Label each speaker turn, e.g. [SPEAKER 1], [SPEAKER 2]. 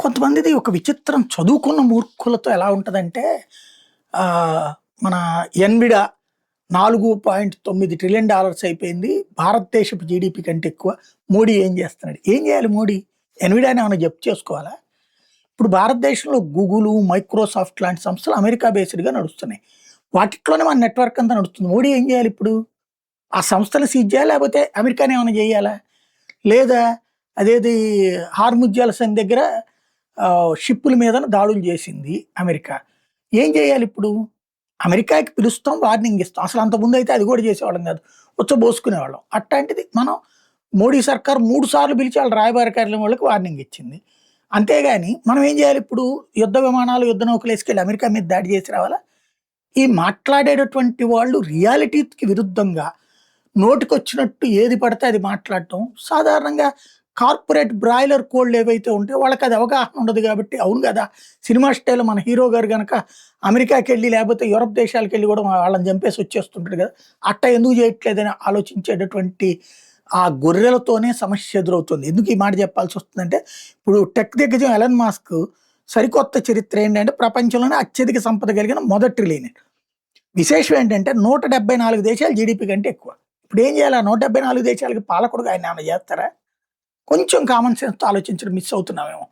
[SPEAKER 1] కొంతమందిది ఒక విచిత్రం చదువుకున్న మూర్ఖులతో ఎలా ఉంటదంటే మన ఎన్విడా $4.9 ట్రిలియన్ అయిపోయింది. భారతదేశపు జీడీపీ కంటే ఎక్కువ. మోడీ ఏం చేస్తున్నాడు? ఏం చేయాలి మోడీ? ఎన్విడాని ఏమైనా జప్తు చేసుకోవాలా? ఇప్పుడు భారతదేశంలో గూగుల్, మైక్రోసాఫ్ట్ లాంటి సంస్థలు అమెరికా బేస్డ్‌గా నడుస్తున్నాయి. వాటిట్లోనే మన నెట్వర్క్ అంతా నడుస్తుంది. మోడీ ఏం చేయాలి ఇప్పుడు? ఆ సంస్థలు సీజ్ చేయాలా? లేకపోతే అమెరికానే ఏమైనా చేయాలా? లేదా అదేది హార్ముజ్ జలసంధి దగ్గర షిప్పుల మీద దాడులు చేసింది అమెరికా. ఏం చేయాలి ఇప్పుడు? అమెరికాకి పిలుస్తాం, వార్నింగ్ ఇస్తాం. అసలు అంతకుముందు అయితే అది కూడా చేసేవాళ్ళం కాదు. ఉచ్చబోసుకునేవాళ్ళం. అట్లాంటిది మనం మోడీ సర్కార్ 3 సార్లు పిలిచి వాళ్ళ రాయబార కార్యాలయం వాళ్ళకి వార్నింగ్ ఇచ్చింది. అంతేగాని మనం ఏం చేయాలి ఇప్పుడు? యుద్ధ విమానాలు, యుద్ధ నౌకలు వేసుకెళ్ళి అమెరికా మీద దాడి చేసి రావాలా? ఈ మాట్లాడేటటువంటి వాళ్ళు రియాలిటీకి విరుద్ధంగా నోటికొచ్చినట్టు ఏది పడితే అది మాట్లాడటం. సాధారణంగా కార్పొరేట్ బ్రాయిలర్ కోళ్ళు ఏవైతే ఉంటాయో వాళ్ళకి అది అవగాహన ఉండదు కాబట్టి, అవును కదా! సినిమా స్టైల్‌లో మన హీరో గారు గనక అమెరికాకెళ్ళి లేకపోతే యూరప్ దేశాలకెళ్ళి కూడా వాళ్ళని చంపేసి వచ్చేస్తుంటాడు కదా! అట్టా ఎందుకు చేయట్లేదని ఆలోచించేటటువంటి ఆ గొర్రెలతోనే సమస్య ఎదురవుతుంది. ఎందుకు ఈ మాట చెప్పాల్సొస్తుందంటే, ఇప్పుడు టెక్ దిగ్గజం ఎలన్ మాస్క్ సరికొత్త చరిత్ర ఏంటంటే ప్రపంచంలోనే అత్యధిక సంపద కలిగిన మొదటి ట్రిలియనర్. విశేషం ఏంటంటే 174 దేశాలు జీడీపీ కంటే ఎక్కువ. ఇప్పుడేం చేయాలి? ఆ 174 దేశాలకి పాలకుడుగా ఆయనేమన్నా చేస్తారా? కొంచెం కామన్ సెన్స్‌తో ఆలోచించడం మిస్ అవుతున్నామేమో.